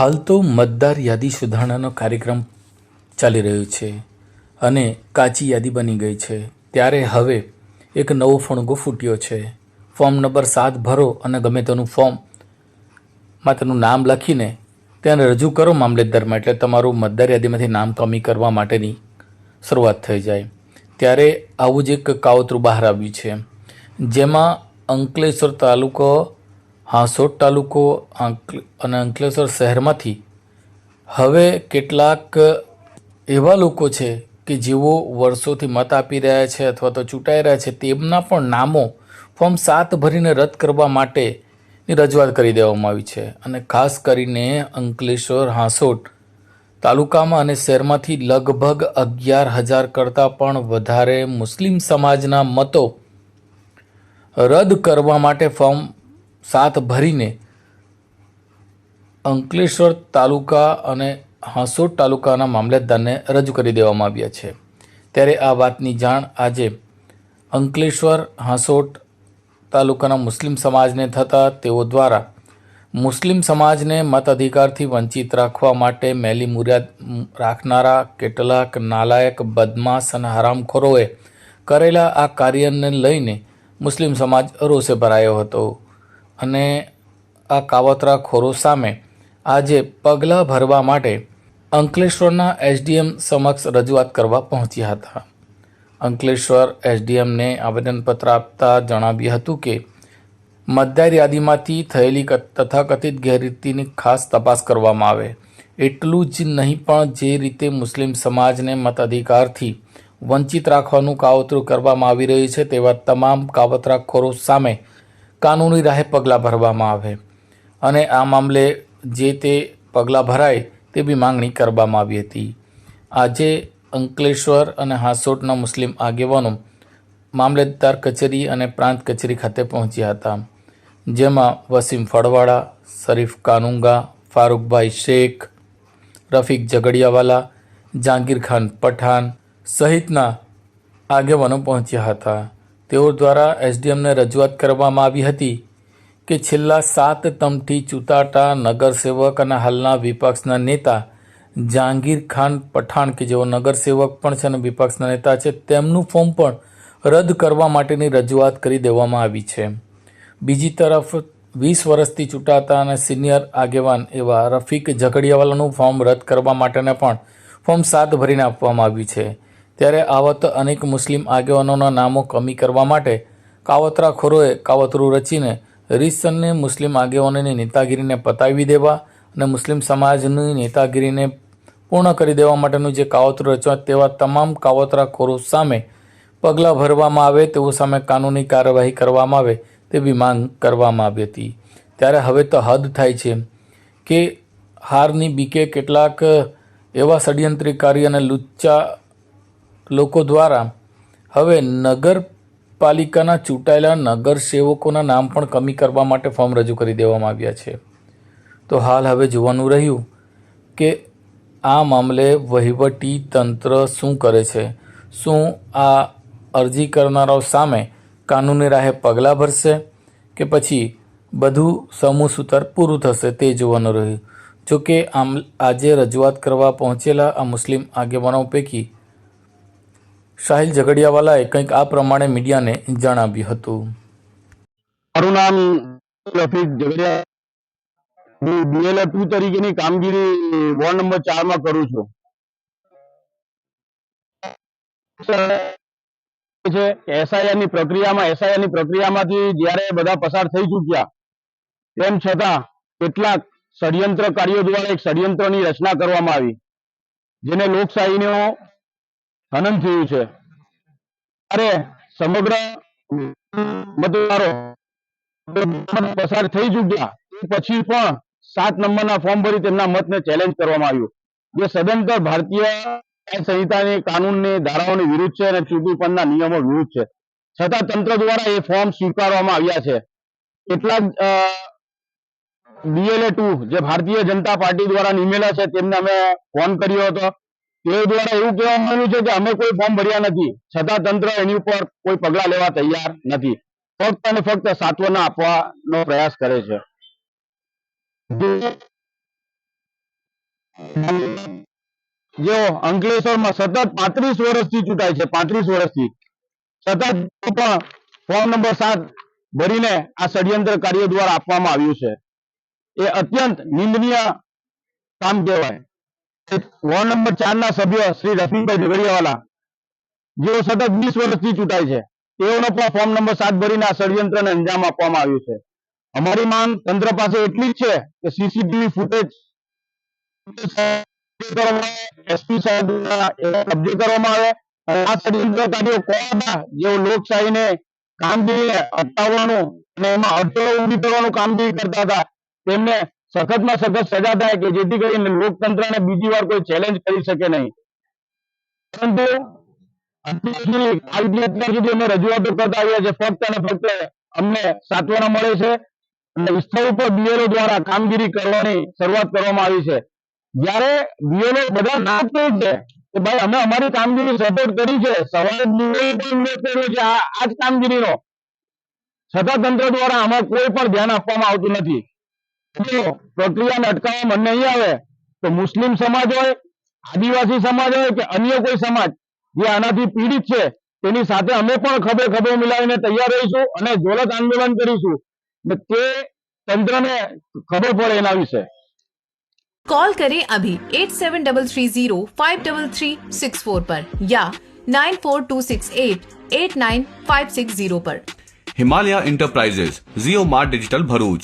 હાલ તો મતદાર યાદી સુધારણાનો કાર્યક્રમ ચાલી રહ્યો છે અને કાચી યાદી બની ગઈ છે. ત્યારે હવે એક નવો ફણગો ફૂટ્યો છે. ફોર્મ નંબર 7 ભરો અને ગમે તેનું ફોર્મમાં તેનું નામ લખીને તેને રજૂ કરો મામલતદારમાં, એટલે તમારું મતદાર યાદીમાંથી નામ કમી કરવા માટેની શરૂઆત થઈ જાય. ત્યારે આવું જ એક કાવતરું બહાર આવ્યું છે, જેમાં અંકલેશ્વર તાલુકો, હાંસોટ તાલુકો અને અંકલેશ્વર શહેરમાંથી હવે કેટલાક એવા લોકો છે કે જેઓ વર્ષોથી મત આપી રહ્યા છે અથવા તો ચૂંટાઈ રહ્યા છે, તેમના પણ નામો ફોર્મ 7 ભરીને રદ કરવા માટેની રજૂઆત કરી દેવામાં આવી છે. અને ખાસ કરીને અંકલેશ્વર, હાંસોટ તાલુકામાં અને શહેરમાંથી લગભગ 11,000 કરતાં પણ વધારે મુસ્લિમ સમાજના મતો રદ કરવા માટે ફોર્મ 7 ભરીને અંકલેશ્વર તાલુકા અને હાંસોટ તાલુકાના મામલતદારને રજૂ કરી દેવામાં આવ્યા છે. ત્યારે આ વાતની જાણ આજે અંકલેશ્વર, હાંસોટ તાલુકાના મુસ્લિમ સમાજને થતાં તેઓ દ્વારા મુસ્લિમ સમાજને મતાધિકારથી વંચિત રાખવા માટે મેલી મુરાદ રાખનારા કેટલાક નાલાયક, બદમાશ અને હરામખોરોએ કરેલા આ કાર્યને લઈને મુસ્લિમ સમાજ રોષે ભરાયો હતો અને આ કાવતરાખોરો સામે આજે પગલાં ભરવા માટે અંકલેશ્વરના એસડીએમ સમક્ષ રજૂઆત કરવા પહોંચ્યા હતા. અંકલેશ્વર એસડીએમને આવેદનપત્ર આપતા જણાવ્યું હતું કે મતદાર યાદીમાંથી થયેલી તથાકથિત ગેરરીતિની ખાસ તપાસ કરવામાં આવે. એટલું જ નહીં, પણ જે રીતે મુસ્લિમ સમાજને મતાધિકારથી વંચિત રાખવાનું કાવતરું કરવામાં આવી રહ્યું છે, તેવા તમામ કાવતરાખોરો સામે કાનૂની રાહે પગલાં ભરવામાં આવે અને આ મામલે જે તે પગલાં ભરાય તેવી માંગણી કરવામાં આવી હતી. આજે અંકલેશ્વર અને હાંસોટના મુસ્લિમ આગેવાનો મામલતદાર કચેરી અને પ્રાંત કચેરી ખાતે પહોંચ્યા હતા, જેમાં વસીમ ફળવાળા, શરીફ કાનુંગા, ફારૂકભાઈ શેખ, રફીક ઝઘડિયાવાલા, જહાંગીર ખાન પઠાણ સહિતના આગેવાનો પહોંચ્યા હતા. તેઓ દ્વારા એસડીએમને રજૂઆત કરવામાં આવી હતી કે છેલ્લા 7 ટર્મથી ચૂંટાતા નગરસેવક અને હાલના વિપક્ષના નેતા જહાંગીર ખાન પઠાણ, કે જેઓ નગરસેવક પણ છે અને વિપક્ષના નેતા છે, તેમનું ફોર્મ પણ રદ કરવા માટેની રજૂઆત કરી દેવામાં આવી છે. બીજી તરફ 20 વર્ષથી ચૂંટાતા અને સિનિયર આગેવાન એવા રફીક ઝઘડિયાવાલાનું ફોર્મ રદ કરવા માટેને પણ ફોર્મ 7 ભરીને આપવામાં આવ્યું છે. ત્યારે આવત અનેક મુસ્લિમ આગેવાનોના નામો કમી કરવા માટે કાવતરાખોરોએ કાવતરું રચીને રીતસરની મુસ્લિમ આગેવાનોની નેતાગીરીને પતાવી દેવા અને મુસ્લિમ સમાજની નેતાગીરીને પૂર્ણ કરી દેવા માટેનું જે કાવતરું રચવા, તેવા તમામ કાવતરાખોરો સામે પગલાં ભરવામાં આવે, તેઓ સામે કાનૂની કાર્યવાહી કરવામાં આવે તેવી માંગ કરવામાં આવી હતી. ત્યારે હવે તો હદ થાય છે કે હારની બીકે કેટલાક એવા ષડયંત્રકારી અને લુચ્ચા લોકો દ્વારા હવે નગરપાલિકાના ચૂંટાયેલા નગરસેવકોના નામ પણ કમી કરવા માટે ફોર્મ રજૂ કરી દેવામાં આવ્યા છે. તો હાલ હવે જોવાનું રહ્યું કે આ મામલે વહીવટી તંત્ર શું કરે છે. શું આ અરજી કરનારાઓ સામે કાનૂની રાહે પગલાં ભરશે કે પછી બધું સમૂહ સૂતર પૂરું થશે, તે જોવાનું રહ્યું. જોકે આજે રજૂઆત કરવા પહોંચેલા આ મુસ્લિમ આગેવાનો પૈકી સાહિલ ઝઘડિયાવાલાએ કંઈક આ પ્રમાણે મીડિયાને જણાવ્યું હતું. મારું નામ રફીક ઝઘડિયા, હું BLO 2 તરીકેની કામગીરી વોર્ડ નંબર 4 માં કરું છું. એસઆઈઆર ની પ્રક્રિયામાંથી જ્યારે બધા પસાર થઈ ચૂક્યા, તેમ છતાં કેટલાક ષડયંત્રકારીઓ દ્વારા એક ષડયંત્રની રચના કરવામાં આવી, જેને લોકશાહીનો હનન થયું છે. ત્યારે સમગ્ર મતદારો પસાર થઈ ચૂક્યા પછી પણ 7 નંબરના ફોર્મ ભરી તેમના મતને ચેલેન્જ કરવામાં આવ્યું, જે સદંતર ભારતીય સંહિતાની કાનૂનની ધારાઓની વિરુદ્ધ છે અને ચૂંટણી પંચના નિયમો વિરુદ્ધ છે. છતાં તંત્ર દ્વારા એ ફોર્મ સ્વીકારવામાં આવ્યા છે. કેટલાક BLO 2 જે ભારતીય જનતા પાર્ટી દ્વારા નિમેલા છે, તેમને અમે ફોન કર્યો હતો. તેઓ દ્વારા એવું કહેવામાં આવ્યું છે કે અમે કોઈ ફોર્મ ભર્યા નથી, છતાં તંત્ર એની ઉપર કોઈ પગલાં લેવા તૈયાર નથી, ફક્ત અને ફક્ત સાંત્વના આપવાનો પ્રયાસ કરે છે. જેઓ અંકલેશ્વરમાં સતત 35 વર્ષથી ચૂંટાય છે, 35 વર્ષથી સતત પણ ફોર્મ નંબર 7 ભરીને આ ષડયંત્રકારીઓ દ્વારા આપવામાં આવ્યું છે. એ અત્યંત નિંદનીય કામ કહેવાય. વોર્ડ નંબર 4 ના સભ્ય શ્રી રફીકભાઈ ઝઘડિયાવાલા જેઓ સતત 20 વર્ષથી ચૂંટાય છે, તેઓનો પણ ફોર્મ નંબર 7 ભરીને આ ષડયંત્રને અંજામ આપવામાં આવ્યું છે. અમારી માંગ તંત્ર પાસે એટલી જ છે કે સીસીટીવી ફૂટેજ એસપી સાહેબ કબજે કરવામાં આવે અને આ ષડયંત્રકારીઓ કોણ હતા જેઓ લોકશાહીને કામગીરીને અટકાવવાનું અને એમાં અડચણો ઊભી કરવાનું કામગીરી કરતા હતા, તેમને સખતમાં સખત સજા થાય કે જેથી કરીને લોકતંત્રને બીજી વાર કોઈ ચેલેન્જ કરી શકે નહીં. પરંતુ અત્યાર સુધી અમે રજૂઆતો કરતા આવ્યા છે, ફક્ત અને ફક્ત અમને સાંત્વના મળે છે અને સ્થળ ઉપર બીએલઓ દ્વારા કામગીરી કરવાની શરૂઆત કરવામાં આવી છે. જ્યારે બીએલઓ બધા ના કહે છે કે ભાઈ અમે અમારી કામગીરી સપોર્ટ કરી છે, સવારે છે આ જ કામગીરીનો, છતાં તંત્ર દ્વારા આમાં કોઈ પણ ધ્યાન આપવામાં આવતું નથી. જો પ્રક્રિયાને અટકાવવામાં નહીં આવે તો મુસ્લિમ સમાજ હોય, આદિવાસી સમાજ હોય કે અન્ય કોઈ સમાજ જે આનાથી પીડિત છે તેની સાથે અમે પણ ખભે ખભો મિલાવીને તૈયાર રહીશું અને જ્વલંત આંદોલન કરીશું તે તંત્રને ખબર પડે એના વિશે. कॉल करें अभी 8733053364 पर या 9426889560 पर. हिमालय इंटरप्राइजेज, जियो मार्ट डिजिटल भरूच,